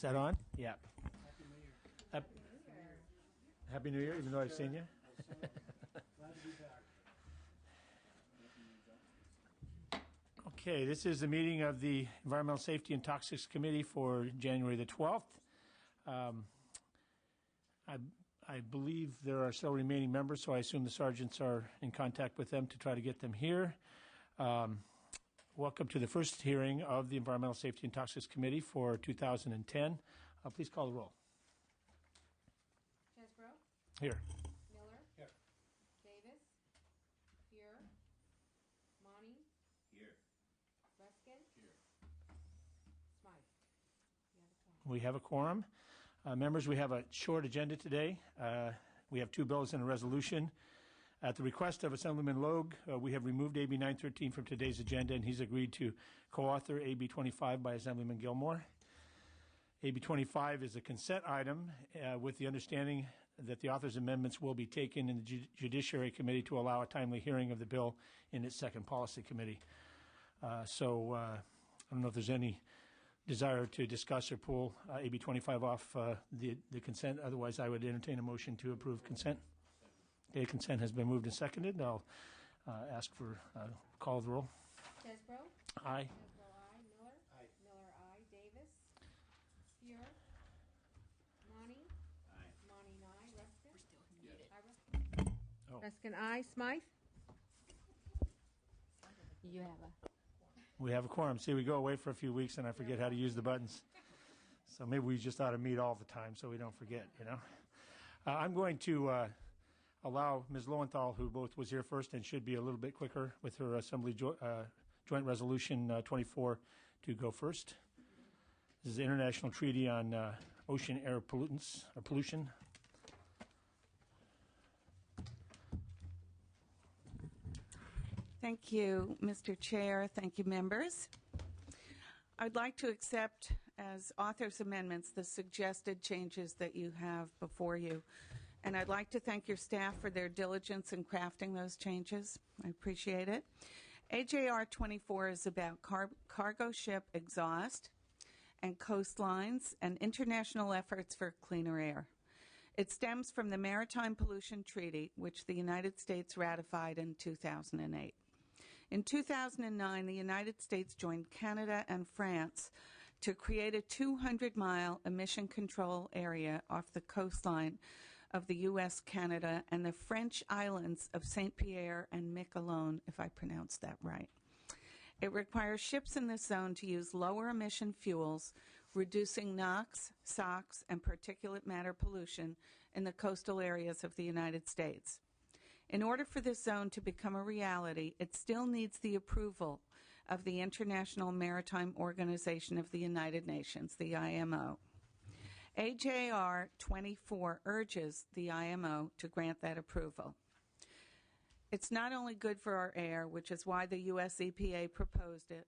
that on? Yeah. Happy New Year, even though I've seen you. Glad to be back. Okay, this is the meeting of the Environmental Safety and Toxics Committee for January the 12th. I believe there are still remaining members, so I assume the sergeants are in contact with them to try to get them here. Welcome to the first hearing of the Environmental Safety and Toxics Committee for 2010. Please call the roll. Chesbro? Here. Miller? Here. Davis? Here. Monty? Here. Ruskin? Here. Smythe? You have a quorum. We have a quorum. Members, we have a short agenda today. We have two bills and a resolution. At the request of Assemblyman Logue, we have removed AB 913 from today's agenda, and he's agreed to co-author AB 25 by Assemblyman Gilmore. AB 25 is a consent item with the understanding that the author's amendments will be taken in the Judiciary Committee to allow a timely hearing of the bill in its second policy committee. I don't know if there's any desire to discuss or pull AB 25 off the consent. Otherwise, I would entertain a motion to approve consent. Okay, consent has been moved and seconded. I'll ask for call of the roll. Chesbro? Aye. Chesbro, aye. Miller? Aye. Miller, aye. Davis? Here. Monty? Aye. Monty, aye. Ruskin? We're still muted. Aye, Ruskin. Oh. Ruskin, aye. Smythe? You have a... We have a quorum. See, we go away for a few weeks and I forget how to use the buttons. So maybe we just ought to meet all the time so we don't forget, you know. I'm going to allow Ms. Lowenthal, who both was here first and should be a little bit quicker with her Assembly Joint Resolution 24, to go first. This is the International Treaty on Ocean Air Pollutants, or Pollution. Thank you, Mr. Chair. Thank you, members. I'd like to accept as author's amendments the suggested changes that you have before you. And I'd like to thank your staff for their diligence in crafting those changes. I appreciate it. AJR 24 is about cargo ship exhaust and coastlines and international efforts for cleaner air. It stems from the Maritime Pollution Treaty, which the United States ratified in 2008. In 2009, the United States joined Canada and France to create a 200-mile emission control area off the coastline of the U.S., Canada, and the French islands of Saint Pierre and Miquelon, if I pronounced that right. It requires ships in this zone to use lower emission fuels, reducing NOx, SOx, and particulate matter pollution in the coastal areas of the United States. In order for this zone to become a reality, it still needs the approval of the International Maritime Organization of the United Nations, the IMO. AJR 24 urges the IMO to grant that approval. It's not only good for our air, which is why the U.S. EPA proposed it.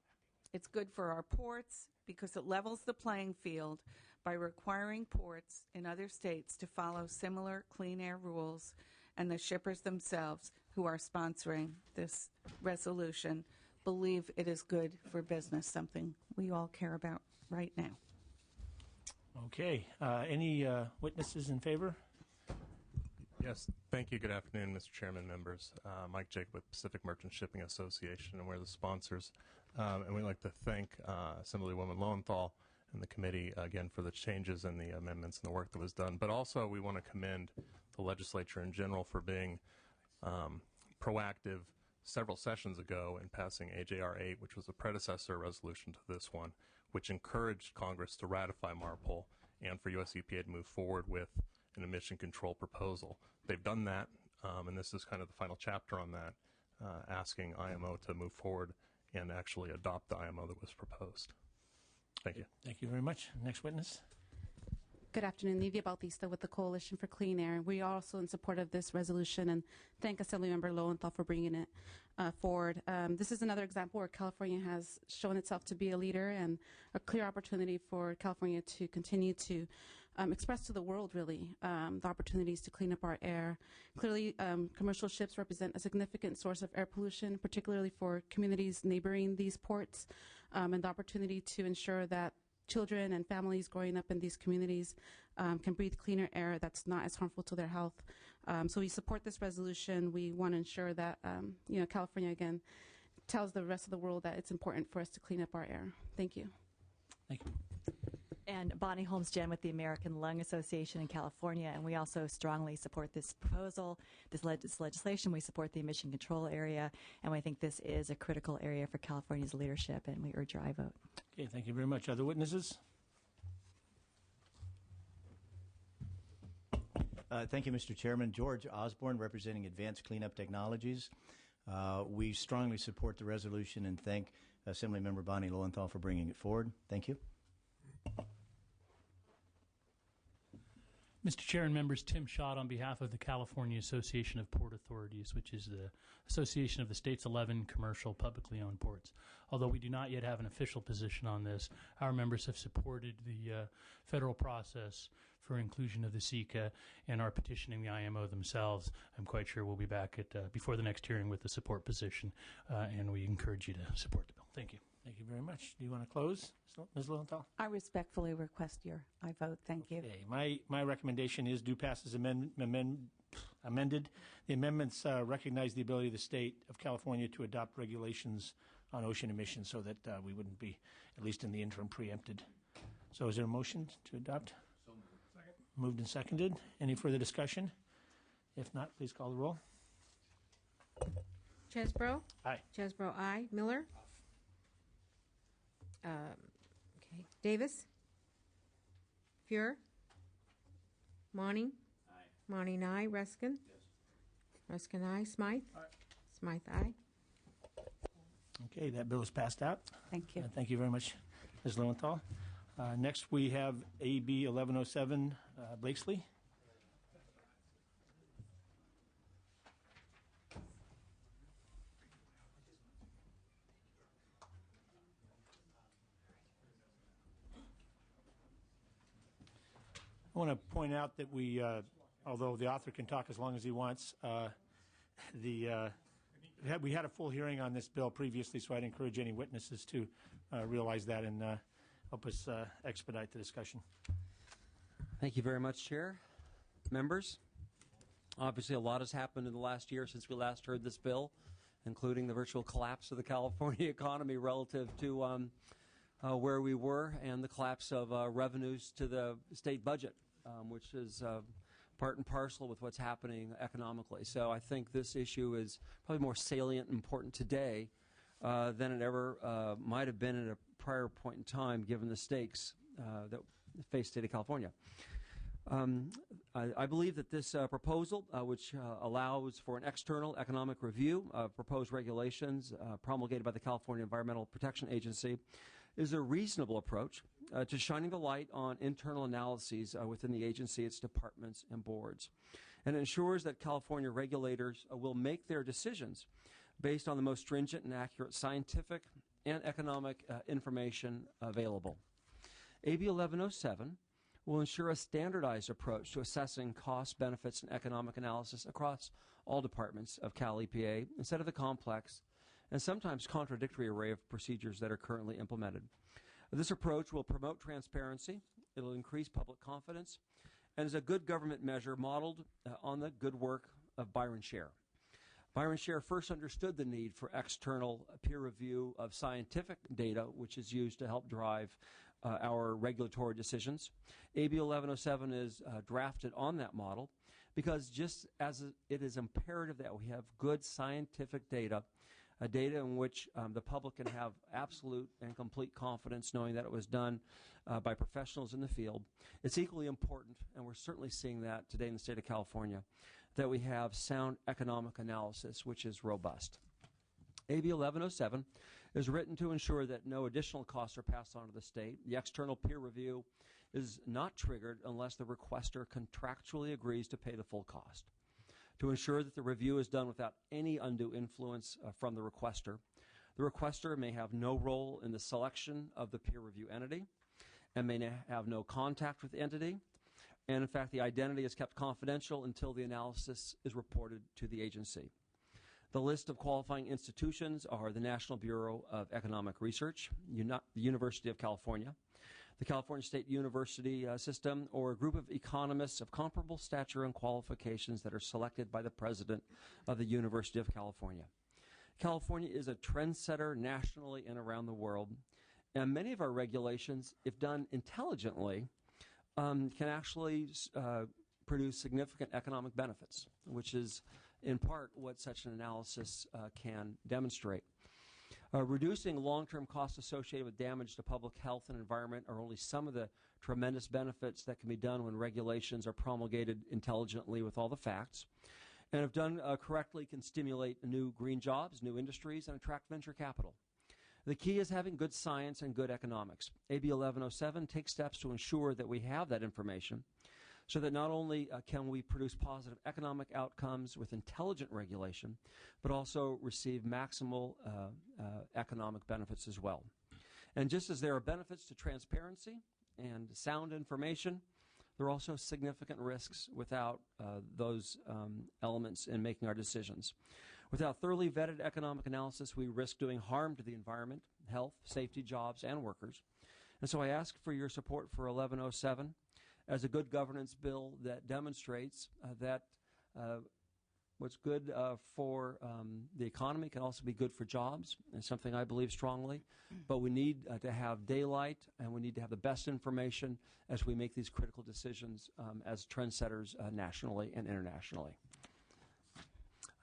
It's good for our ports because it levels the playing field by requiring ports in other states to follow similar clean air rules, and the shippers themselves who are sponsoring this resolution believe it is good for business, something we all care about right now. Okay. Any witnesses in favor? Yes, thank you. Good afternoon, Mr. Chairman, members. Mike Jacob with Pacific Merchant Shipping Association, and we're the sponsors. And we'd like to thank Assemblywoman Lowenthal and the committee again for the changes and the amendments and the work that was done. But also we want to commend the legislature in general for being proactive several sessions ago in passing AJR 8, which was a predecessor resolution to this one, which encouraged Congress to ratify MARPOL and for U.S. EPA to move forward with an emission control proposal. They've done that, and this is kind of the final chapter on that, asking IMO to move forward and actually adopt the IMO that was proposed. Thank you. Thank you very much. Next witness. Good afternoon, Livia Bautista with the Coalition for Clean Air. We are also in support of this resolution and thank Assemblymember Lowenthal for bringing it forward. This is another example where California has shown itself to be a leader and a clear opportunity for California to continue to express to the world, really, the opportunities to clean up our air. Clearly, commercial ships represent a significant source of air pollution, particularly for communities neighboring these ports, and the opportunity to ensure that children and families growing up in these communities can breathe cleaner air that's not as harmful to their health. So we support this resolution. We want to ensure that, California, again, tells the rest of the world that it's important for us to clean up our air. Thank you. Thank you. And Bonnie Holmes-Jen with the American Lung Association in California, and we also strongly support this proposal, this legislation. We support the emission control area, and we think this is a critical area for California's leadership, and we urge your aye vote. Okay, thank you very much. Other witnesses? Thank you, Mr. Chairman. George Osborne, representing Advanced Cleanup Technologies. We strongly support the resolution and thank Assemblymember Bonnie Lowenthal for bringing it forward. Thank you. Mr. Chair and members, Tim Schott on behalf of the California Association of Port Authorities, which is the association of the state's 11 commercial publicly owned ports. Although we do not yet have an official position on this, our members have supported the federal process for inclusion of the SECA and are petitioning the IMO themselves. I'm quite sure we'll be back at before the next hearing with the support position, and we encourage you to support the bill. Thank you. Thank you very much. Do you want to close, Ms. Lowenthal? I respectfully request your aye vote. Thank you. Okay. My recommendation is do pass as amended. The amendments recognize the ability of the state of California to adopt regulations on ocean emissions so that we wouldn't be, at least in the interim, preempted. So is there a motion to adopt? So moved. Second. Moved and seconded. Any further discussion? If not, please call the roll. Chesbro? Aye. Chesbro, aye. Miller? Okay. Davis? Fuhr? Monning? Aye. Monning, aye. Reskin? Yes. Reskin, aye. Smythe? Aye. Smythe, aye. Okay, that bill is passed out. Thank you. Thank you very much, Ms. Lowenthal. Next, we have AB 1107, Blakesley. I want to point out that we, although the author can talk as long as he wants, we had a full hearing on this bill previously, so I'd encourage any witnesses to realize that and help us expedite the discussion. Thank you very much, Chair. Members, obviously a lot has happened in the last year since we last heard this bill, including the virtual collapse of the California economy relative to where we were and the collapse of revenues to the state budget, which is part and parcel with what's happening economically. So I think this issue is probably more salient and important today than it ever might have been at a prior point in time, given the stakes that face the state of California. I believe that this proposal, which allows for an external economic review of proposed regulations promulgated by the California Environmental Protection Agency, is a reasonable approach to shining the light on internal analyses within the agency, its departments, and boards. And ensures that California regulators will make their decisions based on the most stringent and accurate scientific and economic information available. AB 1107 will ensure a standardized approach to assessing costs, benefits, and economic analysis across all departments of Cal EPA instead of the complex and sometimes contradictory array of procedures that are currently implemented. This approach will promote transparency, it'll increase public confidence, and is a good government measure modeled on the good work of Byron Scher. Byron Scher first understood the need for external peer review of scientific data, which is used to help drive our regulatory decisions. AB 1107 is drafted on that model because just as it is imperative that we have good scientific data, data in which the public can have absolute and complete confidence knowing that it was done by professionals in the field. It's equally important, and we're certainly seeing that today in the state of California, that we have sound economic analysis, which is robust. AB 1107 is written to ensure that no additional costs are passed on to the state. The external peer review is not triggered unless the requester contractually agrees to pay the full cost. To ensure that the review is done without any undue influence from the requester may have no role in the selection of the peer review entity and may have no contact with the entity. And in fact, the identity is kept confidential until the analysis is reported to the agency. The list of qualifying institutions are the National Bureau of Economic Research, the University of California, the California State University system, or a group of economists of comparable stature and qualifications that are selected by the president of the University of California. California is a trendsetter nationally and around the world, and many of our regulations, if done intelligently, can actually produce significant economic benefits, which is in part what such an analysis can demonstrate. Reducing long-term costs associated with damage to public health and environment are only some of the tremendous benefits that can be done when regulations are promulgated intelligently with all the facts. And if done correctly, can stimulate new green jobs, new industries, and attract venture capital. The key is having good science and good economics. AB 1107 takes steps to ensure that we have that information so that not only can we produce positive economic outcomes with intelligent regulation, but also receive maximal economic benefits as well. And just as there are benefits to transparency and sound information, there are also significant risks without those elements in making our decisions. Without thoroughly vetted economic analysis, we risk doing harm to the environment, health, safety, jobs, and workers. And so I ask for your support for 1107 as a good governance bill that demonstrates that what's good for the economy can also be good for jobs. It's something I believe strongly. But we need to have daylight, and we need to have the best information as we make these critical decisions as trendsetters nationally and internationally.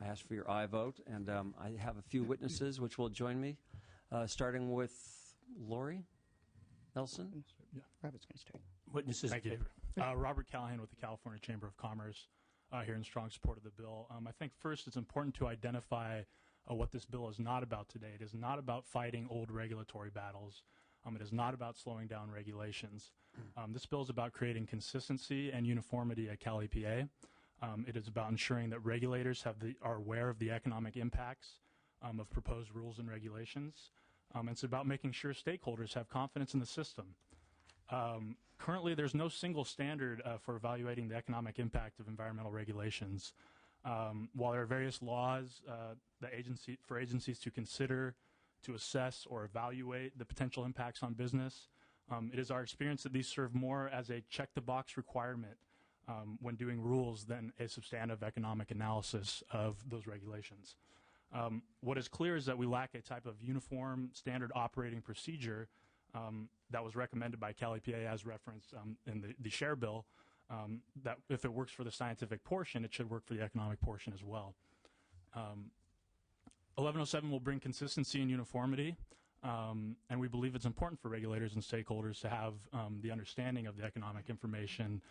I ask for your aye vote, and I have a few witnesses which will join me, starting with Lori Nelson. Yeah. Robert's going to start. Witnesses in Thank you. favor. Robert Callahan with the California Chamber of Commerce, here in strong support of the bill. I think first it's important to identify what this bill is not about today. It is not about fighting old regulatory battles. It is not about slowing down regulations. This bill is about creating consistency and uniformity at Cal EPA. It is about ensuring that regulators are aware of the economic impacts of proposed rules and regulations. It's about making sure stakeholders have confidence in the system. Currently, there's no single standard for evaluating the economic impact of environmental regulations. While there are various laws for agencies to consider, to assess, or evaluate the potential impacts on business, it is our experience that these serve more as a check-the-box requirement when doing rules than a substantive economic analysis of those regulations. What is clear is that we lack a type of uniform standard operating procedure that was recommended by Cal EPA as referenced in the SHARE bill, that if it works for the scientific portion, it should work for the economic portion as well. 1107 will bring consistency and uniformity, and we believe it's important for regulators and stakeholders to have the understanding of the economic information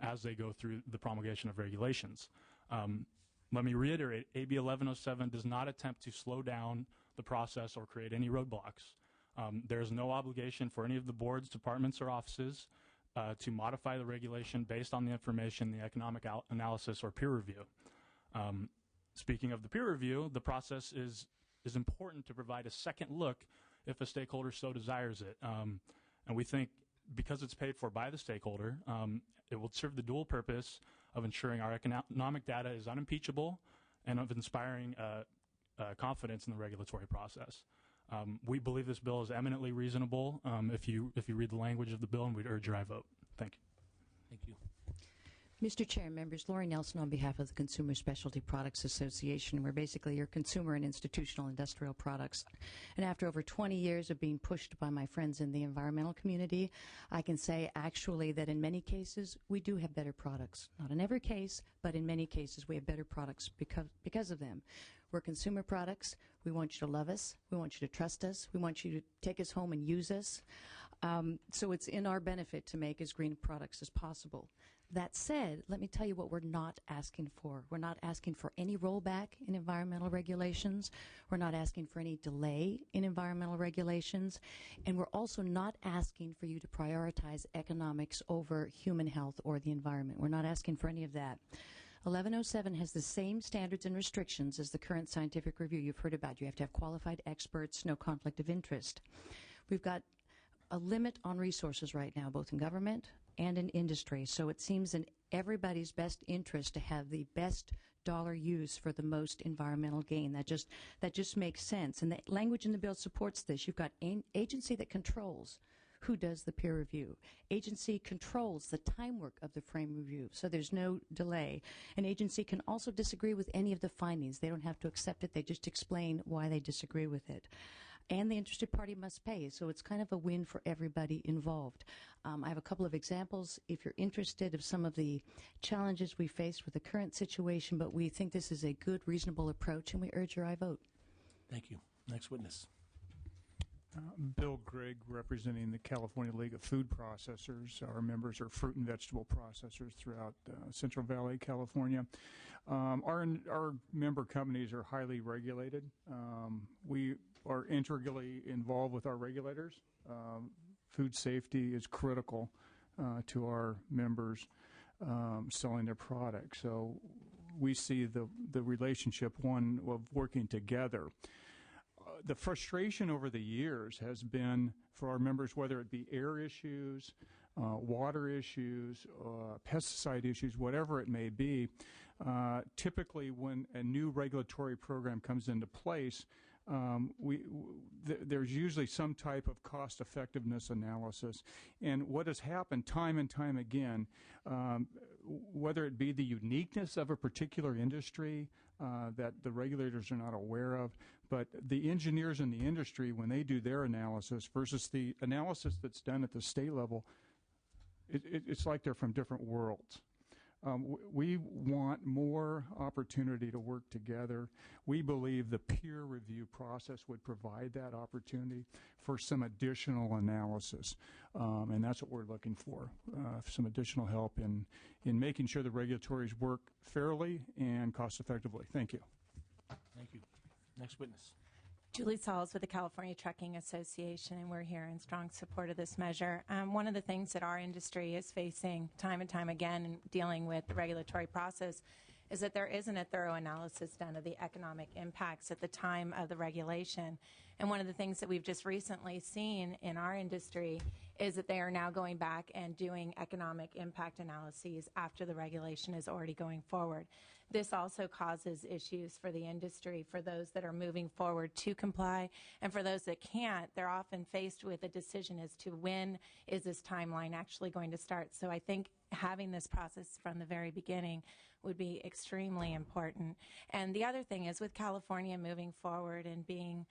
as they go through the promulgation of regulations. Let me reiterate, AB 1107 does not attempt to slow down the process or create any roadblocks. There is no obligation for any of the boards, departments, or offices to modify the regulation based on the information, the economic analysis, or peer review. Speaking of the peer review, the process is important to provide a second look if a stakeholder so desires it. And we think because it's paid for by the stakeholder, it will serve the dual purpose of ensuring our economic data is unimpeachable and of inspiring confidence in the regulatory process. We believe this bill is eminently reasonable if you read the language of the bill, and we'd urge your aye vote. Thank you. Thank you. Mr. Chair, members, Lori Nelson on behalf of the Consumer Specialty Products Association. We're basically your consumer and institutional industrial products. And after over 20 years of being pushed by my friends in the environmental community, I can say actually that in many cases we do have better products. Not in every case, but in many cases we have better products because of them. We're consumer products. We want you to love us. We want you to trust us. We want you to take us home and use us. So it's in our benefit to make as green products as possible. That said, let me tell you what we're not asking for. We're not asking for any rollback in environmental regulations. We're not asking for any delay in environmental regulations. And we're also not asking for you to prioritize economics over human health or the environment. We're not asking for any of that. 1107 has the same standards and restrictions as the current scientific review you've heard about. You have to have qualified experts, no conflict of interest. We've got a limit on resources right now, both in government and in industry. So it seems in everybody's best interest to have the best dollar use for the most environmental gain. That just makes sense. And the language in the bill supports this. You've got an agency that controls who does the peer review. Agency controls the time work of the frame review, so there's no delay. An agency can also disagree with any of the findings. They don't have to accept it. They just explain why they disagree with it. And the interested party must pay, so it's kind of a win for everybody involved. I have a couple of examples if you're interested of some of the challenges we face with the current situation, but we think this is a good, reasonable approach, and we urge your aye vote. Thank you. Next witness. Bill Grigg, representing the California League of Food Processors. Our members are fruit and vegetable processors throughout Central Valley, California. Our member companies are highly regulated. We are integrally involved with our regulators. Food safety is critical to our members selling their products. So we see the relationship, one of working together. The frustration over the years has been for our members, whether it be air issues, water issues, pesticide issues, whatever it may be. Typically, when a new regulatory program comes into place, there's usually some type of cost effectiveness analysis. And what has happened time and time again, whether it be the uniqueness of a particular industry that the regulators are not aware of, but the engineers in the industry, when they do their analysis versus the analysis that's done at the state level, it's like they're from different worlds. We want more opportunity to work together. We believe the peer review process would provide that opportunity for some additional analysis, and that's what we're looking for, some additional help in making sure the regulatories work fairly and cost effectively. Thank you. Thank you. Next witness. Julie Sauls with the California Trucking Association, and we're here in strong support of this measure. One of the things that our industry is facing time and time again in dealing with the regulatory process is that there isn't a thorough analysis done of the economic impacts at the time of the regulation. And one of the things that we've just recently seen in our industry is that they are now going back and doing economic impact analyses after the regulation is already going forward. This also causes issues for the industry, for those that are moving forward to comply, and for those that can't, they're often faced with a decision as to when is this timeline actually going to start. So I think having this process from the very beginning would be extremely important. And the other thing is, with California moving forward and being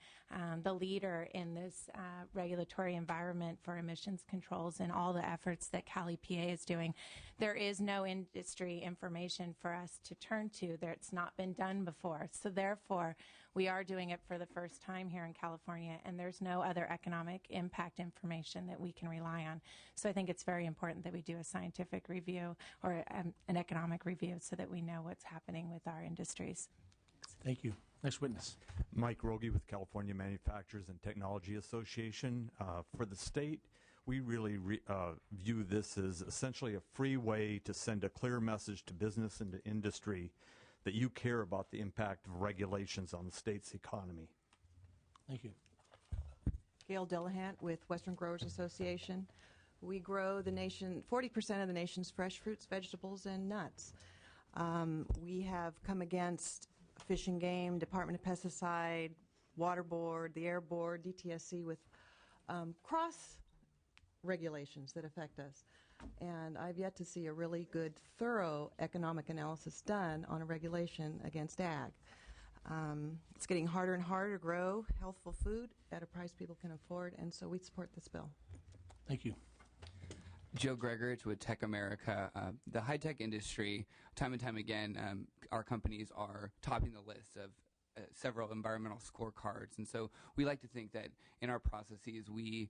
the leader in this regulatory environment for emissions controls and all the efforts that Cali PA is doing, there is no industry information for us to turn to that's not been done before. So therefore, we are doing it for the first time here in California, and there's no other economic impact information that we can rely on. So I think it's very important that we do a scientific review or an economic review so that we know what's happening with our industries. Thank you. Next witness. Mike Rogie with California Manufacturers and Technology Association. For the state, we really view this as essentially a free way to send a clear message to business and to industry that you care about the impact of regulations on the state's economy. Thank you. Gail Dillahant with Western Growers Association. We grow the nation, 40% of the nation's fresh fruits, vegetables, and nuts. We have come against Fish and Game, Department of Pesticide, Water Board, the Air Board, DTSC with cross regulations that affect us. And I've yet to see a really good, thorough economic analysis done on a regulation against ag. It's getting harder and harder to grow healthful food at a price people can afford, and so we support this bill. Thank you. Joe Gregorich with Tech America. The high-tech industry, time and time again, our companies are topping the list of several environmental scorecards. And so we like to think that in our processes, we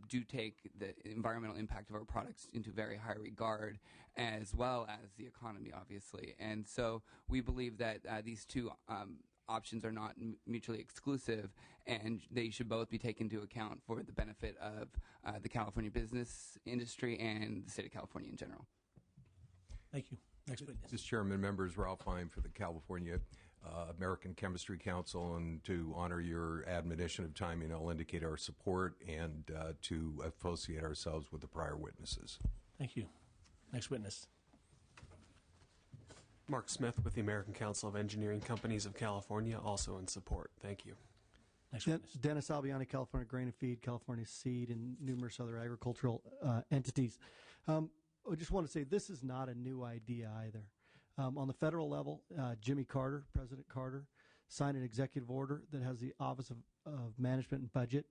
do take the environmental impact of our products into very high regard, as well as the economy, obviously. And so we believe that these two options are not mutually exclusive, and they should both be taken into account for the benefit of the California business industry and the state of California in general. Thank you. Next witness. Mr. Chairman, members, Ralph Heim for the California American Chemistry Council, and to honor your admonition of timing, I'll indicate our support and to associate ourselves with the prior witnesses. Thank you. Next witness. Mark Smith with the American Council of Engineering Companies of California, also in support. Thank you. Next witness. Dennis Albiani, California Grain and Feed, California Seed, and numerous other agricultural entities. I just want to say this is not a new idea either. On the federal level, Jimmy Carter, President Carter, signed an executive order that has the Office of Management and Budget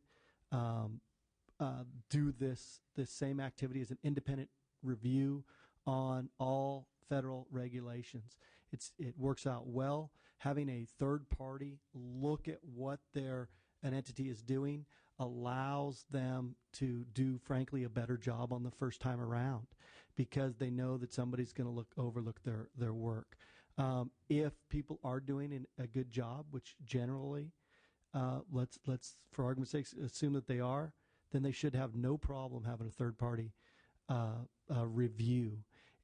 do this same activity as an independent review on all federal regulations. It works out well. Having a third party look at what an entity is doing allows them to do, frankly, a better job on the first time around, because they know that somebody's going to overlook their work. If people are doing a good job, which generally, let's for argument's sake assume that they are, then they should have no problem having a third party review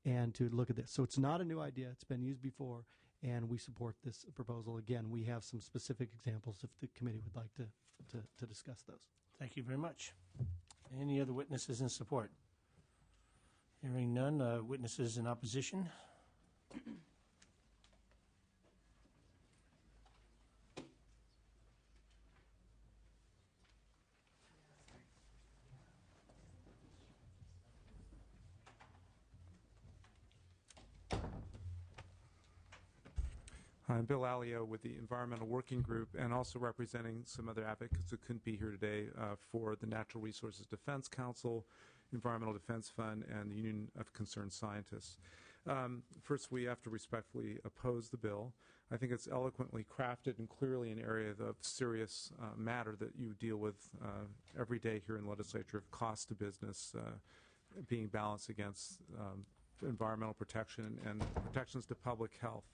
and to look at this. So it's not a new idea. It's been used before, and we support this proposal. Again, we have some specific examples if the committee would like to discuss those. Thank you very much. Any other witnesses in support? Hearing none. Witnesses in opposition? I'm Bill Alio with the Environmental Working Group, and also representing some other advocates who couldn't be here today for the Natural Resources Defense Council, Environmental Defense Fund, and the Union of Concerned Scientists. First, we have to respectfully oppose the bill. I think it's eloquently crafted and clearly an area of serious matter that you deal with every day here in the legislature, of cost to business being balanced against environmental protection and protections to public health.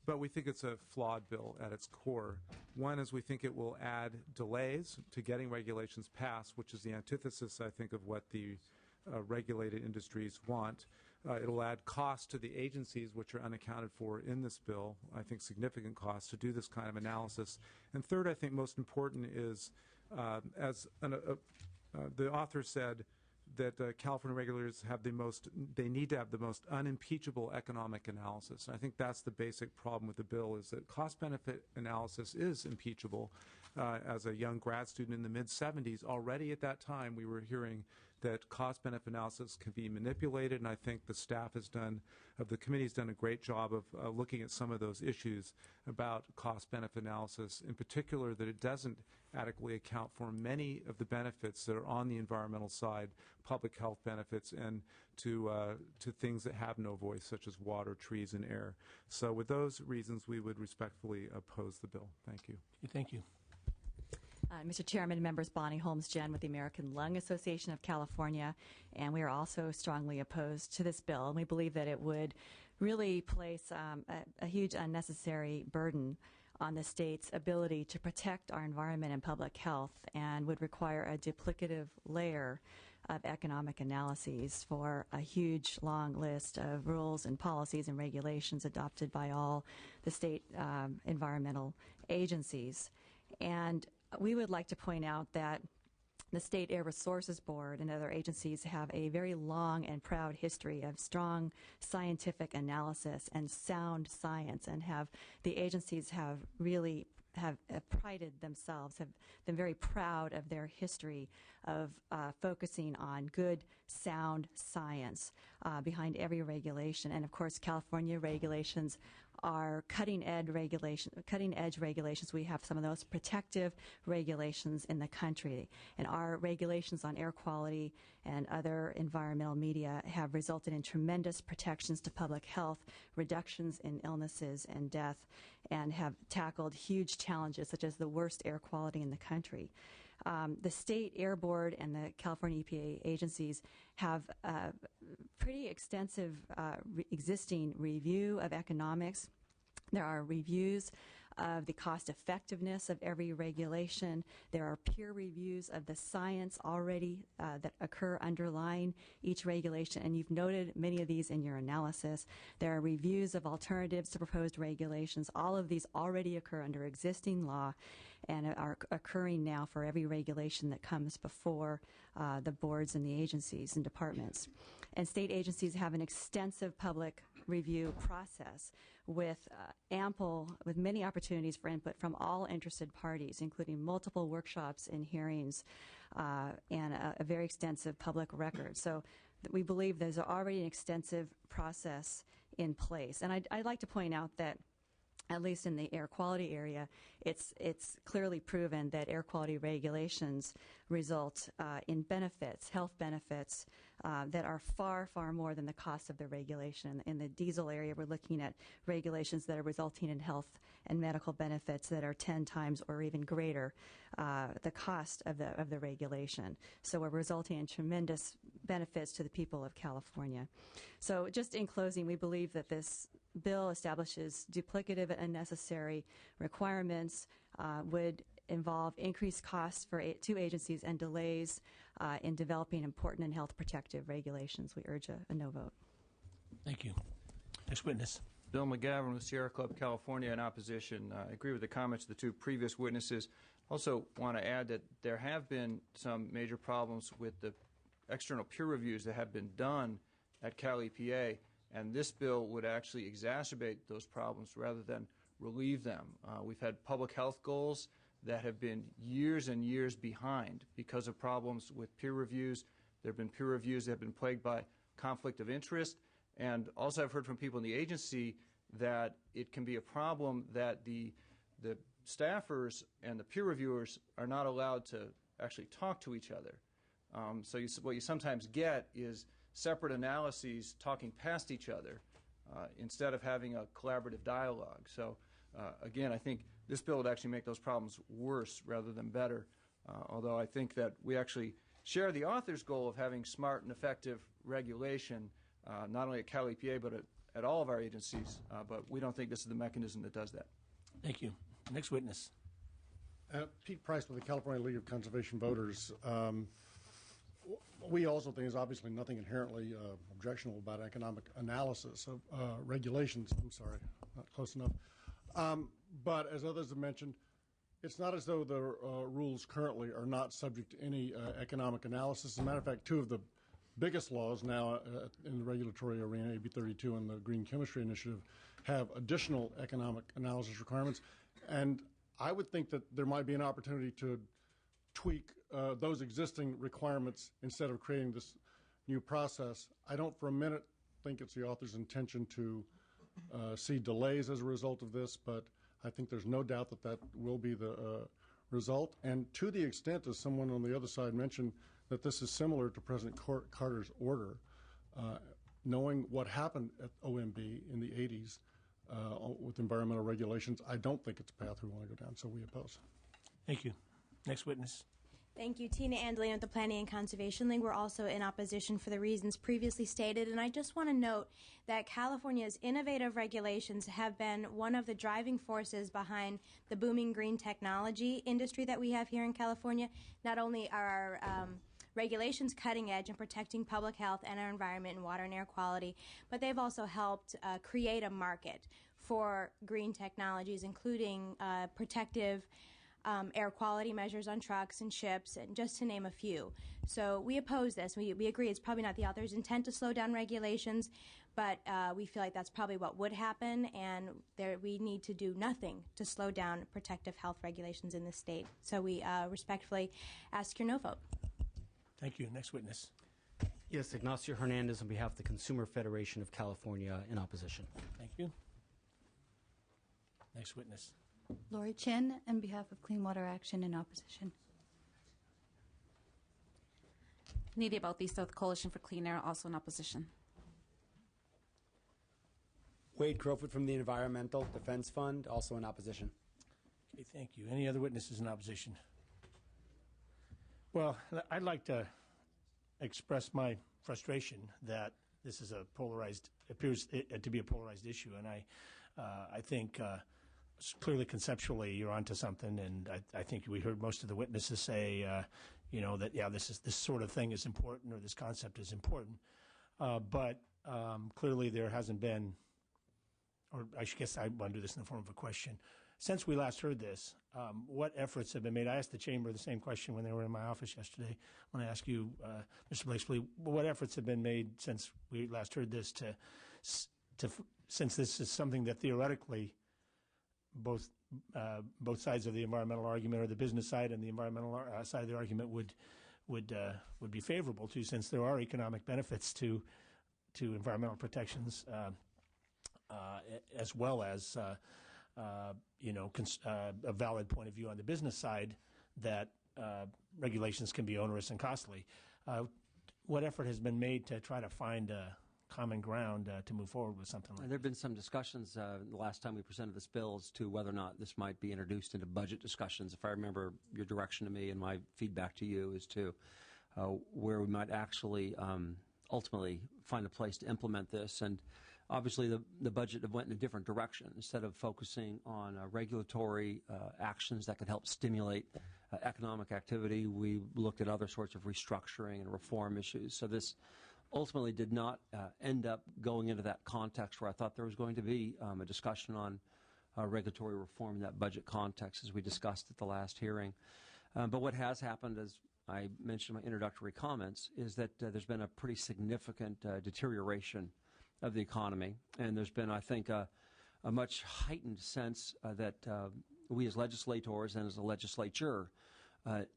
But we think it's a flawed bill at its core. One is we think it will add delays to getting regulations passed, which is the antithesis, I think, of what the regulated industries want. It'll add costs to the agencies, which are unaccounted for in this bill, I think significant costs to do this kind of analysis. And third, I think most important is, as the author said, that California regulators they need to have the most unimpeachable economic analysis. And I think that's the basic problem with the bill, is that cost-benefit analysis is impeachable. As a young grad student in the mid-'70s, already at that time we were hearing that cost-benefit analysis can be manipulated, and I think the staff of the committee has done a great job of looking at some of those issues about cost-benefit analysis, in particular that it doesn't adequately account for many of the benefits that are on the environmental side, public health benefits, and to things that have no voice, such as water, trees, and air. So with those reasons, we would respectfully oppose the bill. Thank you. Thank you. Mr. Chairman, members, Bonnie Holmes-Jen with the American Lung Association of California, and we are also strongly opposed to this bill. And we believe that it would really place a huge unnecessary burden on the state's ability to protect our environment and public health, and would require a duplicative layer of economic analyses for a huge long list of rules and policies and regulations adopted by all the state environmental agencies. And we would like to point out that the State Air Resources Board and other agencies have a very long and proud history of strong scientific analysis and sound science, and the agencies have really prided themselves, have been very proud of their history of focusing on good, sound science behind every regulation. And of course, California regulations are cutting edge regulations. We have some of those protective regulations in the country, and our regulations on air quality and other environmental media have resulted in tremendous protections to public health, reductions in illnesses and death, and have tackled huge challenges such as the worst air quality in the country. The State Air Board and the California EPA agencies have pretty extensive existing review of economics. There are reviews of the cost effectiveness of every regulation. There are peer reviews of the science already that occur underlying each regulation, and you've noted many of these in your analysis. There are reviews of alternatives to proposed regulations. All of these already occur under existing law and are occurring now for every regulation that comes before the boards and the agencies and departments. And state agencies have an extensive public review process with many opportunities for input from all interested parties, including multiple workshops and hearings and a very extensive public record. So we believe there's already an extensive process in place. And I'd like to point out that at least in the air quality area, it's clearly proven that air quality regulations result in benefits, health benefits, that are far, far more than the cost of the regulation. In the diesel area, we're looking at regulations that are resulting in health and medical benefits that are 10 times or even greater the cost of the regulation. So we're resulting in tremendous benefits to the people of California. So just in closing, we believe that this bill establishes duplicative and unnecessary requirements, would involve increased costs for two agencies and delays in developing important and health protective regulations. We urge a no vote. Thank you. Next witness. Bill McGavin with Sierra Club, California, in opposition. I agree with the comments of the two previous witnesses. Also want to add that there have been some major problems with the external peer reviews that have been done at Cal EPA, and this bill would actually exacerbate those problems rather than relieve them. We've had public health goals that have been years and years behind because of problems with peer reviews. There have been peer reviews that have been plagued by conflict of interest. And also I've heard from people in the agency that it can be a problem that the staffers and the peer reviewers are not allowed to actually talk to each other. So what you sometimes get is separate analyses talking past each other instead of having a collaborative dialogue. So again, I think this bill would actually make those problems worse rather than better, although I think that we actually share the author's goal of having smart and effective regulation, not only at Cal EPA but at all of our agencies, but we don't think this is the mechanism that does that. Thank you. Next witness. Pete Price with the California League of Conservation Voters. We also think there's obviously nothing inherently objectionable about economic analysis of regulations. I'm sorry, not close enough. But as others have mentioned, it's not as though the rules currently are not subject to any economic analysis. As a matter of fact, two of the biggest laws now in the regulatory arena, AB 32 and the Green Chemistry Initiative, have additional economic analysis requirements. And I would think that there might be an opportunity to tweak those existing requirements instead of creating this new process. I don't for a minute think it's the author's intention to see delays as a result of this, but I think there's no doubt that that will be the result. And to the extent, as someone on the other side mentioned, that this is similar to President Carter's order, knowing what happened at OMB in the 80s with environmental regulations, I don't think it's a path we want to go down, so we oppose. Thank you. Next witness. Thank you. Tina Andolino with the Planning and Conservation League. We're also in opposition for the reasons previously stated. And I just want to note that California's innovative regulations have been one of the driving forces behind the booming green technology industry that we have here in California. Not only are our regulations cutting edge in protecting public health and our environment and water and air quality, but they've also helped create a market for green technologies, including protective air quality measures on trucks and ships, and just to name a few. So we oppose this. We agree it's probably not the author's intent to slow down regulations, but we feel like that's probably what would happen, and we need to do nothing to slow down protective health regulations in the state. So we respectfully ask your no vote. Thank you. Next witness. Yes, Ignacio Hernandez on behalf of the Consumer Federation of California in opposition. Thank you. Next witness. Lori Chin on behalf of Clean Water Action in opposition. Nidia Bautista with Coalition for Clean Air, also in opposition. Wade Crowfoot from the Environmental Defense Fund, also in opposition. Okay, thank you. Any other witnesses in opposition? Well, I'd like to express my frustration that this is appears to be a polarized issue, and I think clearly conceptually you're onto something, and I think we heard most of the witnesses say, that this sort of thing is important, or this concept is important, but clearly there hasn't been, or I guess I want to do this in the form of a question. Since we last heard this, what efforts have been made? I asked the Chamber the same question when they were in my office yesterday. I want to ask you, Mr. Blakeslee, what efforts have been made since we last heard this to since this is something that theoretically both sides of the environmental argument, or the business side and the environmental side of the argument, would be favorable to, since there are economic benefits to environmental protections, as well as a valid point of view on the business side that regulations can be onerous and costly. What effort has been made to try to find common ground to move forward with something like There have been some discussions the last time we presented this bill as to whether or not this might be introduced into budget discussions. If I remember your direction to me and my feedback to you as to where we might actually ultimately find a place to implement this. And obviously the budget went in a different direction. Instead of focusing on regulatory actions that could help stimulate economic activity, we looked at other sorts of restructuring and reform issues. So this ultimately did not end up going into that context where I thought there was going to be a discussion on regulatory reform in that budget context, as we discussed at the last hearing. But what has happened, as I mentioned in my introductory comments, is that there's been a pretty significant deterioration of the economy, and there's been, I think, a much heightened sense that we as legislators and as a legislature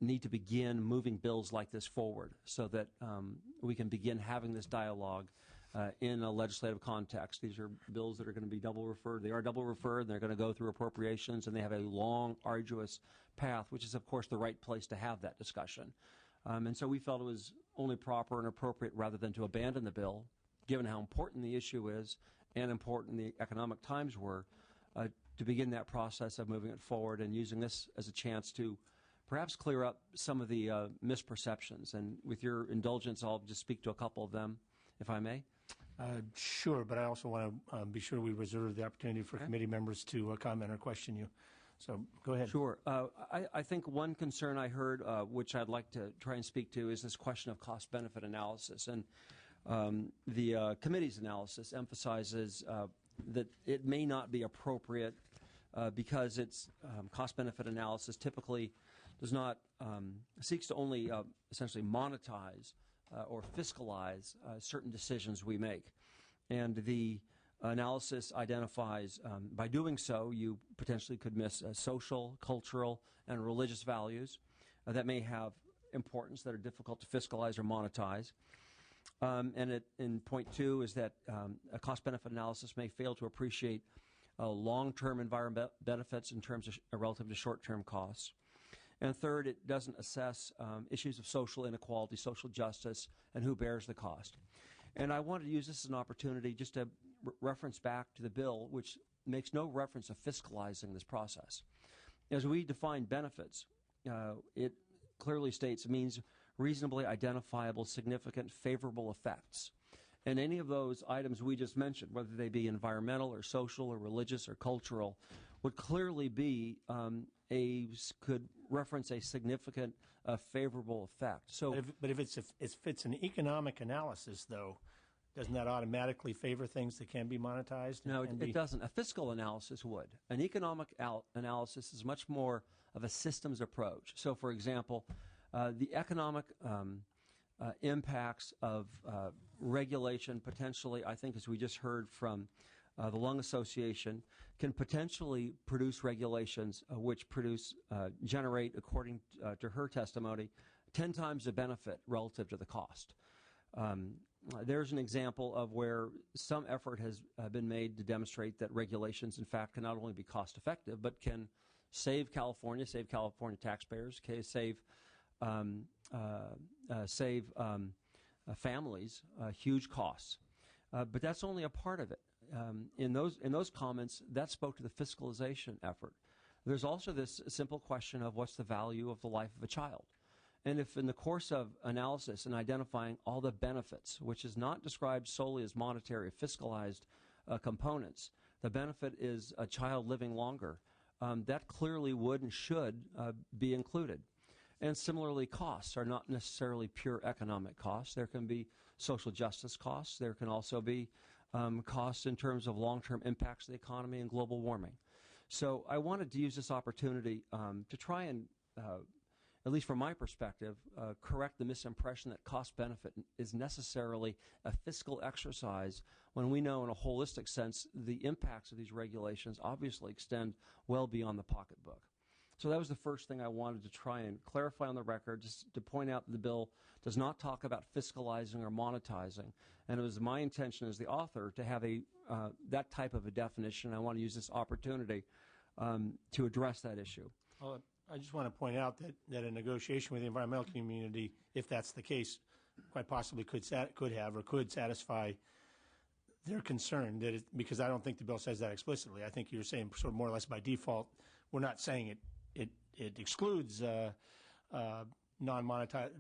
need to begin moving bills like this forward so that we can begin having this dialogue in a legislative context. These are bills that are going to be double referred. They are double referred. They're going to go through appropriations, and they have a long, arduous path, which is, of course, the right place to have that discussion. And so we felt it was only proper and appropriate, rather than to abandon the bill, given how important the issue is and important the economic times were, to begin that process of moving it forward and using this as a chance to perhaps clear up some of the misperceptions. And with your indulgence, I'll just speak to a couple of them, if I may. Sure, but I also want to be sure we reserve the opportunity for committee members to comment or question you. So go ahead. Sure. I think one concern I heard, which I'd like to try and speak to, is this question of cost-benefit analysis. And the committee's analysis emphasizes that it may not be appropriate because its cost-benefit analysis typically does not seeks to only essentially monetize or fiscalize certain decisions we make. And the analysis identifies, by doing so, you potentially could miss social, cultural, and religious values that may have importance that are difficult to fiscalize or monetize. In point two is that a cost-benefit analysis may fail to appreciate long-term environmental benefits in terms of relative to short-term costs. And third, it doesn't assess issues of social inequality, social justice, and who bears the cost. And I wanted to use this as an opportunity just to reference back to the bill, which makes no reference of fiscalizing this process. As we define benefits, it clearly states it means reasonably identifiable, significant, favorable effects. And any of those items we just mentioned, whether they be environmental or social or religious or cultural, would clearly be could reference a significant favorable effect. So, but if it's an economic analysis, though, doesn't that automatically favor things that can be monetized? No, it doesn't. A fiscal analysis would. An economic analysis is much more of a systems approach. So, for example, the economic impacts of regulation potentially, I think, as we just heard from the Lung Association, can potentially produce regulations which generate, according to her testimony, 10 times the benefit relative to the cost. There's an example of where some effort has been made to demonstrate that regulations, in fact, can not only be cost effective, but can save California taxpayers, save families huge costs. But that's only a part of it. In those comments, that spoke to the fiscalization effort. There's also this simple question of what's the value of the life of a child. And if in the course of analysis and identifying all the benefits, which is not described solely as monetary, fiscalized components, the benefit is a child living longer, that clearly would and should be included. And similarly, costs are not necessarily pure economic costs. There can be social justice costs. There can also be costs in terms of long-term impacts of the economy and global warming. So I wanted to use this opportunity to try and at least from my perspective, correct the misimpression that cost-benefit is necessarily a fiscal exercise when we know in a holistic sense the impacts of these regulations obviously extend well beyond the pocketbook. So that was the first thing I wanted to try and clarify on the record, just to point out that the bill does not talk about fiscalizing or monetizing. And it was my intention as the author to have that type of a definition. I want to use this opportunity to address that issue. Well, I just want to point out that a negotiation with the environmental community, if that's the case, quite possibly could satisfy their concern, because I don't think the bill says that explicitly. I think you're saying sort of more or less by default, we're not saying it excludes non-monetized,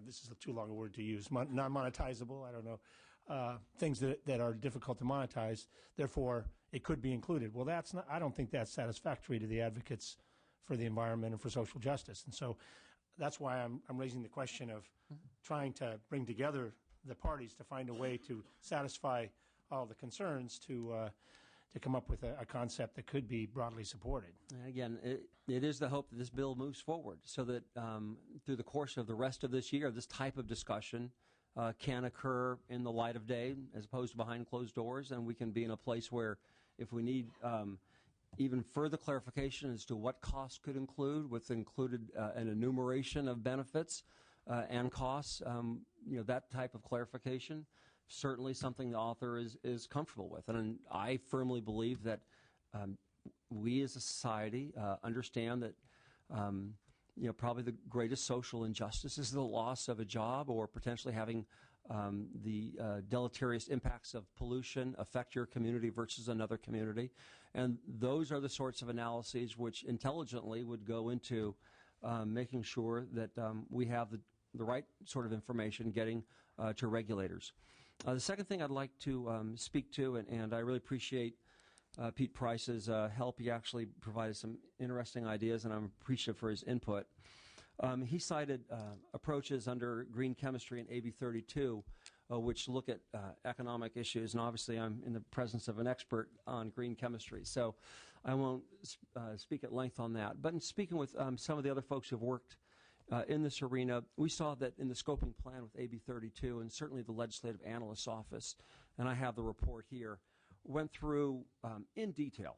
this is too long a word to use, non-monetizable, I don't know, things that are difficult to monetize, therefore it could be included. Well, I don't think that's satisfactory to the advocates for the environment and for social justice. And so that's why I'm raising the question of trying to bring together the parties to find a way to satisfy all the concerns to come up with a concept that could be broadly supported. And again, it is the hope that this bill moves forward so that through the course of the rest of this year, this type of discussion can occur in the light of day as opposed to behind closed doors, and we can be in a place where if we need even further clarification as to what costs could include, with included an enumeration of benefits and costs, that type of clarification, certainly something the author is comfortable with. And I firmly believe that we as a society understand that probably the greatest social injustice is the loss of a job or potentially having the deleterious impacts of pollution affect your community versus another community. And those are the sorts of analyses which intelligently would go into making sure that we have the right sort of information getting to regulators. The second thing I'd like to speak to, and I really appreciate Pete Price's help. He actually provided some interesting ideas, and I'm appreciative for his input. He cited approaches under green chemistry and AB 32, which look at economic issues, and obviously I'm in the presence of an expert on green chemistry, so I won't speak at length on that. But in speaking with some of the other folks who have worked in this arena, we saw that in the scoping plan with AB 32, and certainly the Legislative Analyst's Office, and I have the report here, went through in detail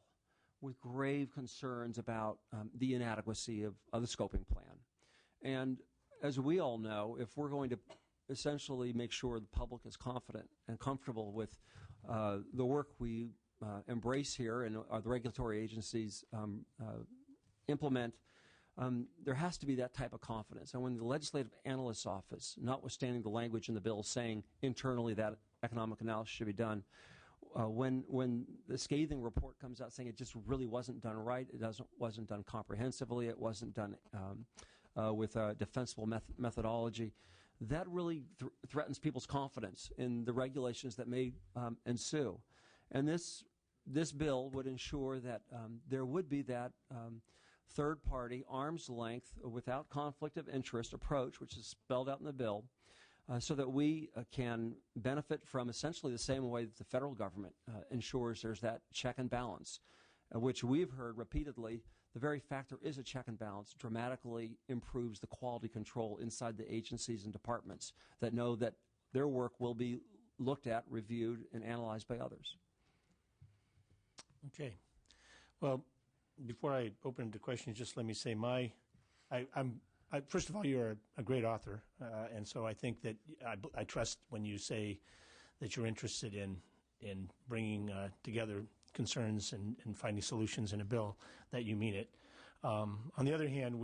with grave concerns about the inadequacy of the scoping plan. And as we all know, if we're going to essentially make sure the public is confident and comfortable with the work we embrace here and the regulatory agencies implement, there has to be that type of confidence. And when the Legislative Analyst's Office, notwithstanding the language in the bill saying internally that economic analysis should be done, when the scathing report comes out saying it just really wasn't done right, it wasn't done comprehensively, it wasn't done with a defensible methodology, that really threatens people's confidence in the regulations that may ensue. And this bill would ensure that there would be that third-party, arm's length, without conflict of interest approach, which is spelled out in the bill, so that we can benefit from essentially the same way that the federal government ensures there's that check and balance, which we've heard repeatedly. The very fact there is a check and balance dramatically improves the quality control inside the agencies and departments that know that their work will be looked at, reviewed, and analyzed by others. Okay. Well, before I open to questions, just let me say first of all, you're a great author, and so I think that I trust when you say that you're interested in bringing together concerns and finding solutions in a bill, that you mean it. On the other hand,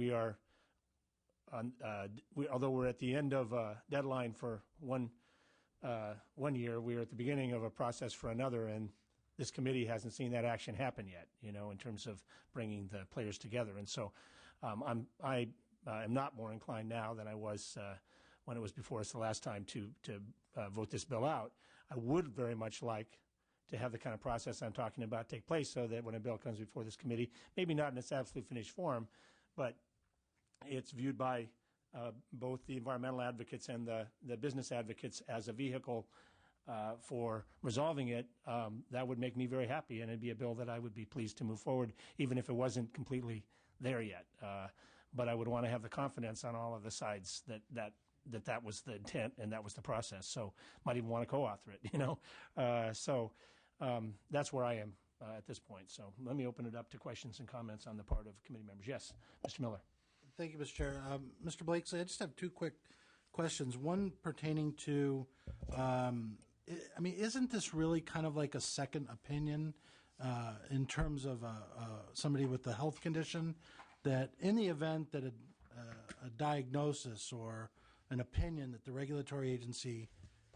although we're at the end of a deadline for one year, we're at the beginning of a process for another, and this committee hasn't seen that action happen yet, in terms of bringing the players together. And so I am not more inclined now than I was when it was before us the last time to vote this bill out. I would very much like to have the kind of process I'm talking about take place so that when a bill comes before this committee, maybe not in its absolute finished form, but it's viewed by both the environmental advocates and the business advocates as a vehicle for resolving it. That would make me very happy, and it'd be a bill that I would be pleased to move forward, even if it wasn't completely there yet. but I would want to have the confidence on all of the sides that was the intent and that was the process. So might even want to co-author it, you know. That's where I am at this point. So let me open it up to questions and comments on the part of committee members. Yes, Mr. Miller. Thank you, Mr. Chair. Mr. Blakesley, I just have two quick questions. One pertaining to, I mean, isn't this really kind of like a second opinion in terms of somebody with a health condition, that in the event that a diagnosis or an opinion that the regulatory agency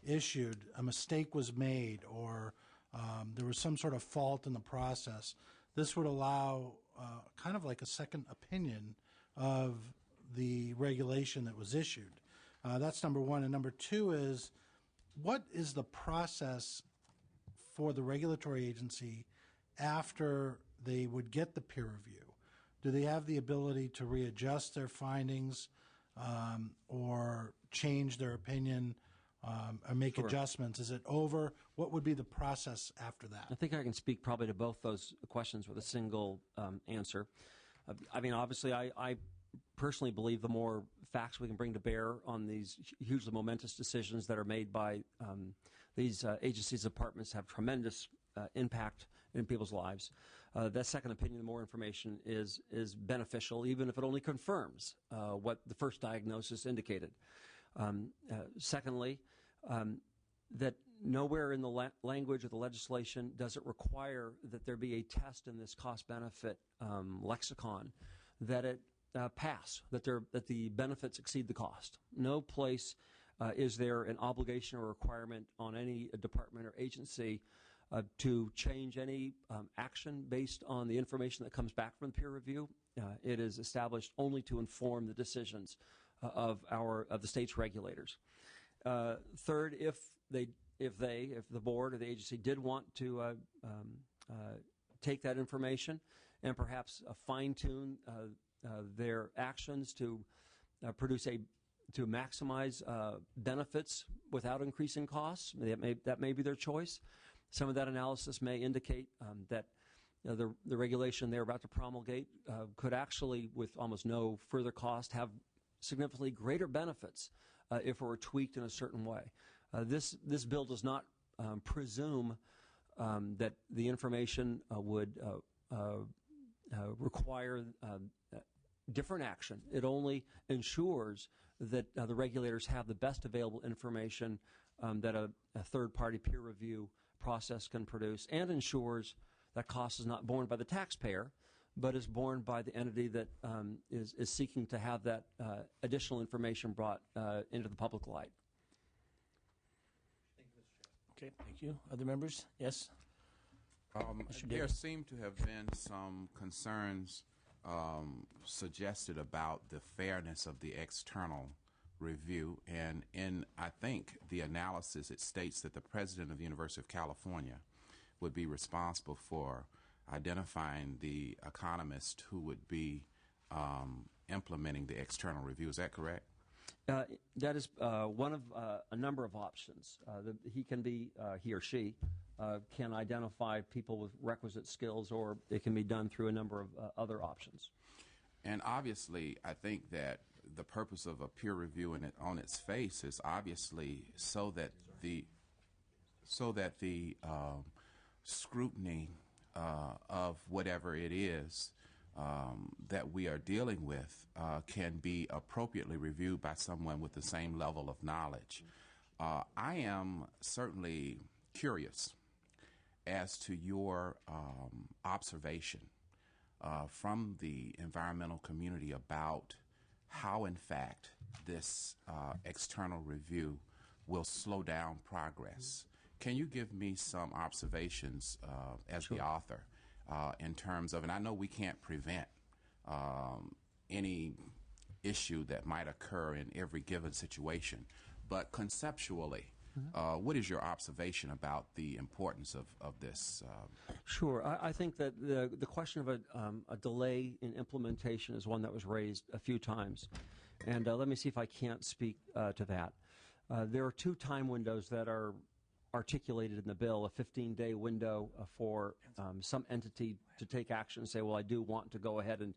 issued, a mistake was made, or there was some sort of fault in the process, this would allow kind of like a second opinion of the regulation that was issued. That's number one. And number two is, what is the process for the regulatory agency after they would get the peer review? Do they have the ability to readjust their findings or change their opinion or make adjustments? Is it over? What would be the process after that? I think I can speak probably to both those questions with a single answer. I mean, obviously, I personally believe the more facts we can bring to bear on these hugely momentous decisions that are made by these agencies, departments, have tremendous impact in people's lives. That second opinion, the more information is beneficial, even if it only confirms what the first diagnosis indicated. Secondly, that nowhere in the language of the legislation does it require that there be a test in this cost-benefit lexicon that it pass, that the benefits exceed the cost. No place is there an obligation or requirement on any department or agency to change any action based on the information that comes back from the peer review. It is established only to inform the decisions of the state's regulators. Third, if the board or the agency did want to take that information and perhaps fine-tune their actions to to maximize benefits without increasing costs, that may be their choice. Some of that analysis may indicate that the regulation they're about to promulgate could actually, with almost no further cost, have significantly greater benefits if it were tweaked in a certain way. This bill does not presume that the information would require different action. It only ensures that the regulators have the best available information that a third-party peer review process can produce, and ensures that cost is not borne by the taxpayer, but is borne by the entity that is seeking to have that additional information brought into the public light. Okay, thank you. Other members? Yes? There seem to have been some concerns suggested about the fairness of the external review, and in, I think, the analysis, it states that the president of the University of California would be responsible for identifying the economist who would be implementing the external review. Is that correct? That is one of a number of options. He or she can identify people with requisite skills, or it can be done through a number of other options. And obviously, I think that the purpose of a peer review on its face is obviously so that the scrutiny of whatever it is that we are dealing with can be appropriately reviewed by someone with the same level of knowledge. I am certainly curious as to your observation from the environmental community about how, in fact, this external review will slow down progress. Can you give me some observations as the author in terms of, and I know we can't prevent any issue that might occur in every given situation, but conceptually, what is your observation about the importance of this? Sure. I think that the question of a delay in implementation is one that was raised a few times. And let me see if I can't speak to that. There are two time windows that are articulated in the bill: a 15-day window for some entity to take action and say, well, I do want to go ahead and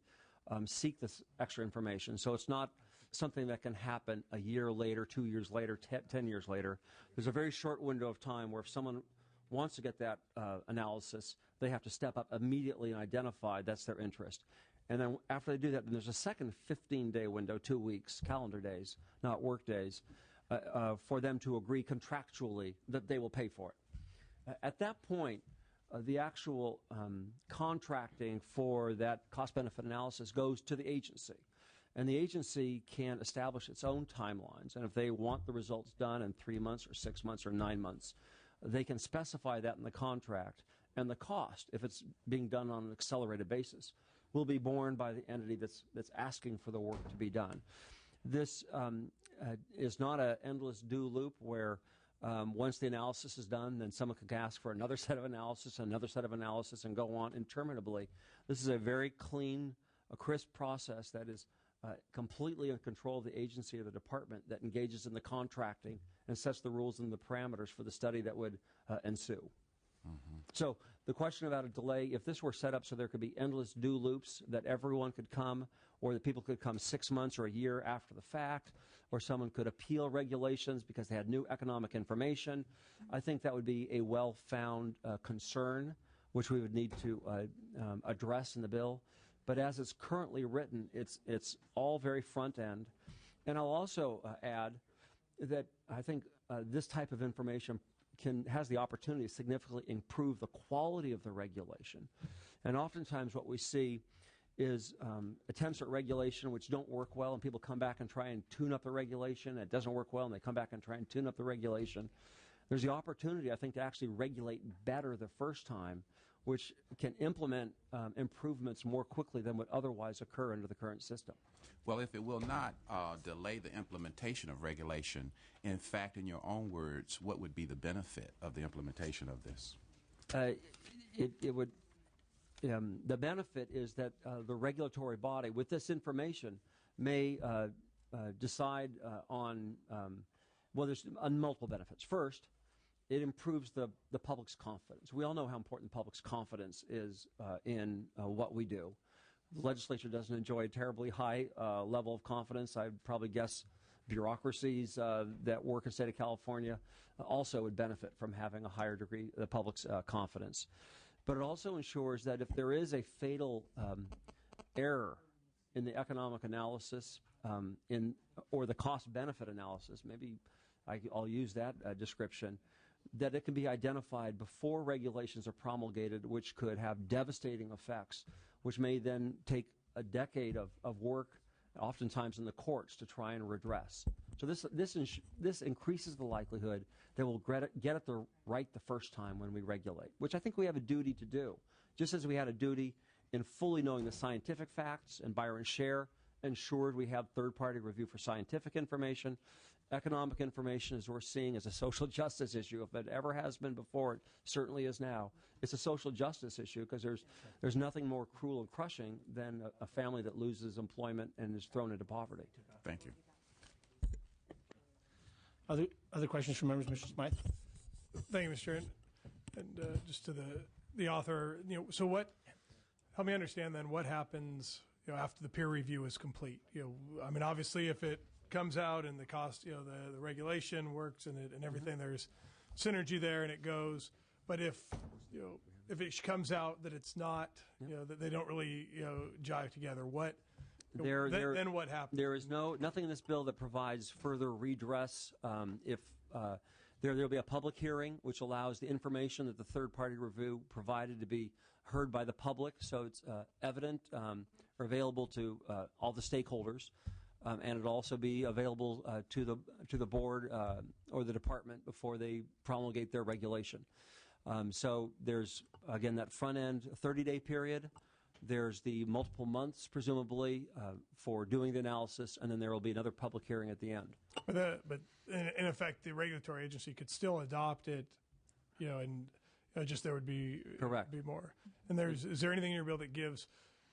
seek this extra information. So it's not something that can happen a year later, 2 years later, 10 years later. There's a very short window of time where if someone wants to get that analysis, they have to step up immediately and identify that's their interest. And then after they do that, then there's a second 15-day window, 2 weeks, calendar days, not work days, for them to agree contractually that they will pay for it. At that point, the actual contracting for that cost-benefit analysis goes to the agency. And the agency can establish its own timelines. And if they want the results done in 3 months or 6 months or 9 months, they can specify that in the contract. And the cost, if it's being done on an accelerated basis, will be borne by the entity that's asking for the work to be done. This is not an endless do loop where once the analysis is done, then someone can ask for another set of analysis, another set of analysis, and go on interminably. This is a very clean, a crisp process that is completely in control of the agency or the department that engages in the contracting and sets the rules and the parameters for the study that would ensue. So the question about a delay, if this were set up so there could be endless do loops, that everyone could come, or that people could come 6 months or a year after the fact, or someone could appeal regulations because they had new economic information, I think that would be a well-found concern, which we would need to address in the bill. But as it's currently written, it's all very front end. And I'll also add that I think this type of information has the opportunity to significantly improve the quality of the regulation. And oftentimes what we see is attempts at regulation which don't work well, and people come back and try and tune up the regulation. It doesn't work well, and they come back and try and tune up the regulation. There's the opportunity, I think, to actually regulate better the first time, which can implement improvements more quickly than would otherwise occur under the current system. Well, if it will not delay the implementation of regulation, in fact, in your own words, what would be the benefit of the implementation of this? It would. The benefit is that the regulatory body, with this information, may decide on. Well, there's multiple benefits. First, it improves the public's confidence. We all know how important the public's confidence is in what we do. The legislature doesn't enjoy a terribly high level of confidence. I'd probably guess bureaucracies that work in the state of California also would benefit from having a higher degree of the public's confidence. But it also ensures that if there is a fatal error in the economic analysis or the cost-benefit analysis, maybe I'll use that description, that it can be identified before regulations are promulgated, which could have devastating effects, which may then take a decade of work, oftentimes in the courts, to try and redress. So this increases the likelihood that we'll get it right the first time when we regulate, which I think we have a duty to do. Just as we had a duty in fully knowing the scientific facts, and Byron Scher ensured we have third-party review for scientific information. Economic information, as we're seeing, is a social justice issue. If it ever has been before, it certainly is now. It's a social justice issue because there's nothing more cruel and crushing than a family that loses employment and is thrown into poverty. Thank you. Other questions from members, Mr. Smythe? Thank you, Mr. Chair. And just to the author, so what? Help me understand then what happens, after the peer review is complete. I mean, obviously, if it comes out and the cost, the regulation works and everything, there's synergy there and it goes. But if it comes out that it's not, that they don't really jive together, what? Then what happens? There is nothing in this bill that provides further redress. If there'll be a public hearing which allows the information that the third-party review provided to be heard by the public, so it's evident or available to all the stakeholders. And it'll also be available to the board or the department before they promulgate their regulation. So there's, again, that front-end 30-day period. There's the multiple months, presumably, for doing the analysis, and then there will be another public hearing at the end. But in effect, the regulatory agency could still adopt it, and just there would be correct be more. And is there anything in your bill that gives?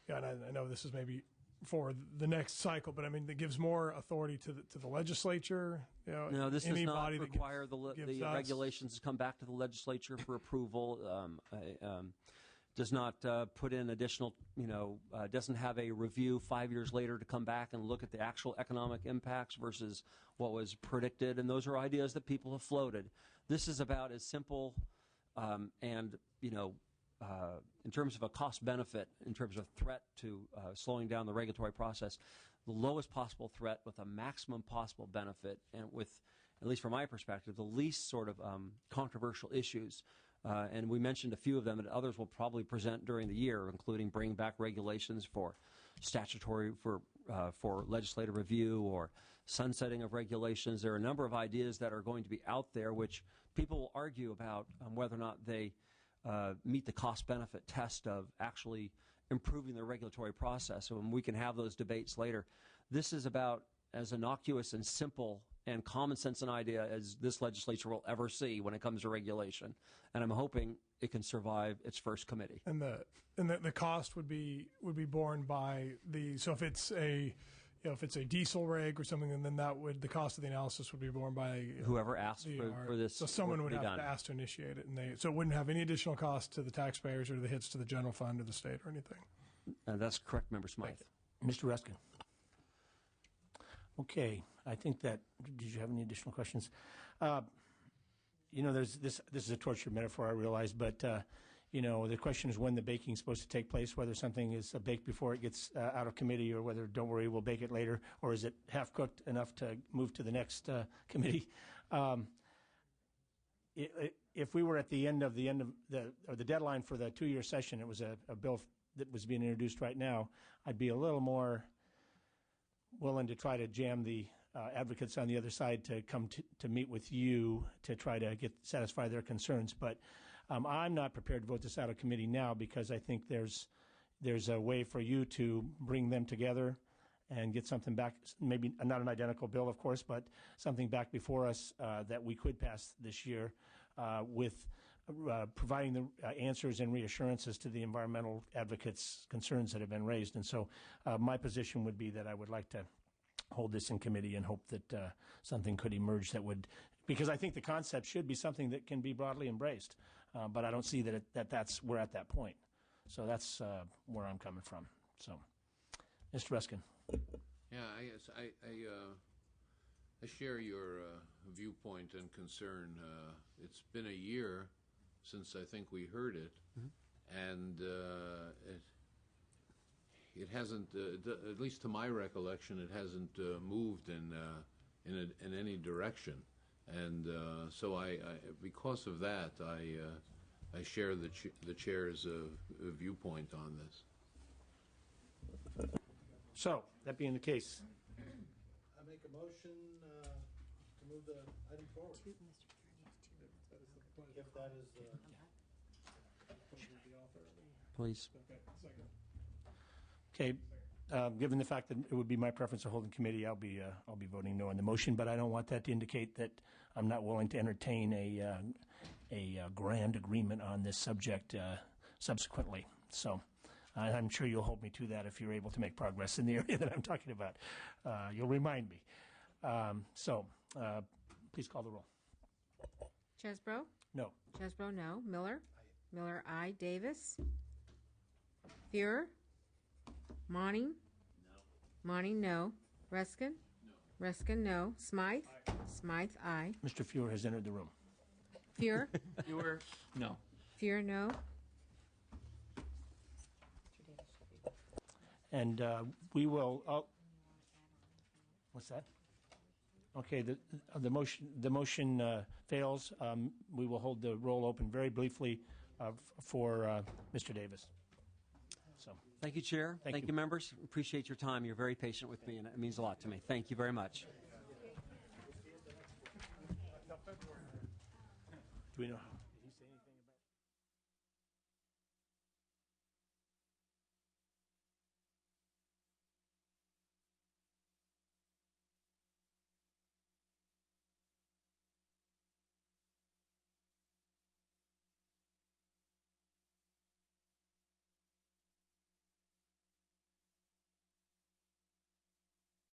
And I know this is maybe for the next cycle, but I mean, that gives more authority to the legislature. No, this does not require the regulations to come back to the legislature for approval. does not put in additional, doesn't have a review 5 years later to come back and look at the actual economic impacts versus what was predicted. And those are ideas that people have floated. This is about as simple and, in terms of a cost benefit, in terms of threat to slowing down the regulatory process, the lowest possible threat with a maximum possible benefit, and with, at least from my perspective, the least sort of controversial issues. And we mentioned a few of them, and others will probably present during the year, including bringing back regulations for statutory, for legislative review, or sunsetting of regulations. There are a number of ideas that are going to be out there which people will argue about whether or not they meet the cost-benefit test of actually improving the regulatory process, and we can have those debates later. This is about as innocuous and simple and common sense an idea as this legislature will ever see when it comes to regulation, and I'm hoping it can survive its first committee. And the cost would be borne by so if it's a diesel reg or something, and then the cost of the analysis would be borne by whoever asked for this. So someone would have done. to ask to initiate it, and so it wouldn't have any additional cost to the taxpayers or the hits to the general fund or the state or anything. That's correct, Member Smythe. Mr. Reskin. Okay, I think that. Did you have any additional questions? There's this is a torture metaphor, I realize, but the question is when the baking is supposed to take place, whether something is baked before it gets out of committee, or whether, don't worry, we'll bake it later, or is it half cooked enough to move to the next committee? If we were at the end of the deadline for the 2-year session, it was a bill that was being introduced right now, I'd be a little more willing to try to jam the advocates on the other side to come to meet with you to try to satisfy their concerns. But I'm not prepared to vote this out of committee now, because I think there's a way for you to bring them together and get something back, maybe not an identical bill, of course, but something back before us that we could pass this year with providing the answers and reassurances to the environmental advocates' concerns that have been raised. And so my position would be that I would like to hold this in committee and hope that something could emerge that would, because I think the concept should be something that can be broadly embraced, but I don't see that we're at that point. So that's where I'm coming from. So, Mr. Reskin. Yeah, I guess I share your viewpoint and concern. It's been a year since I think we heard it, and it hasn't, at least to my recollection, it hasn't moved in any direction. And so because of that, I share the chair's viewpoint on this. So, that being the case. I make a motion to move the item forward. If that is Please. Okay. Given the fact that it would be my preference to hold in committee, I'll be voting no on the motion, but I don't want that to indicate that I'm not willing to entertain a grand agreement on this subject subsequently. So I'm sure you'll hold me to that if you're able to make progress in the area that I'm talking about. You'll remind me. Please call the roll. Chesbro? No. Chesbro, no. Miller? Miller, aye. Davis? Fuhrer? Monning? No. Monning, no. Reskin? No. Reskin, no. Smythe? Aye. Smythe, aye. Mr. Fuhrer has entered the room. Fuhrer? Fuhrer, no. Fuhrer, no. And we will. What's that? Okay. The motion fails. We will hold the roll open very briefly for Mr. Davis. So. Thank you, Chair. Thank you, members. Appreciate your time. You're very patient with me, and it means a lot to me. Thank you very much. Do we know?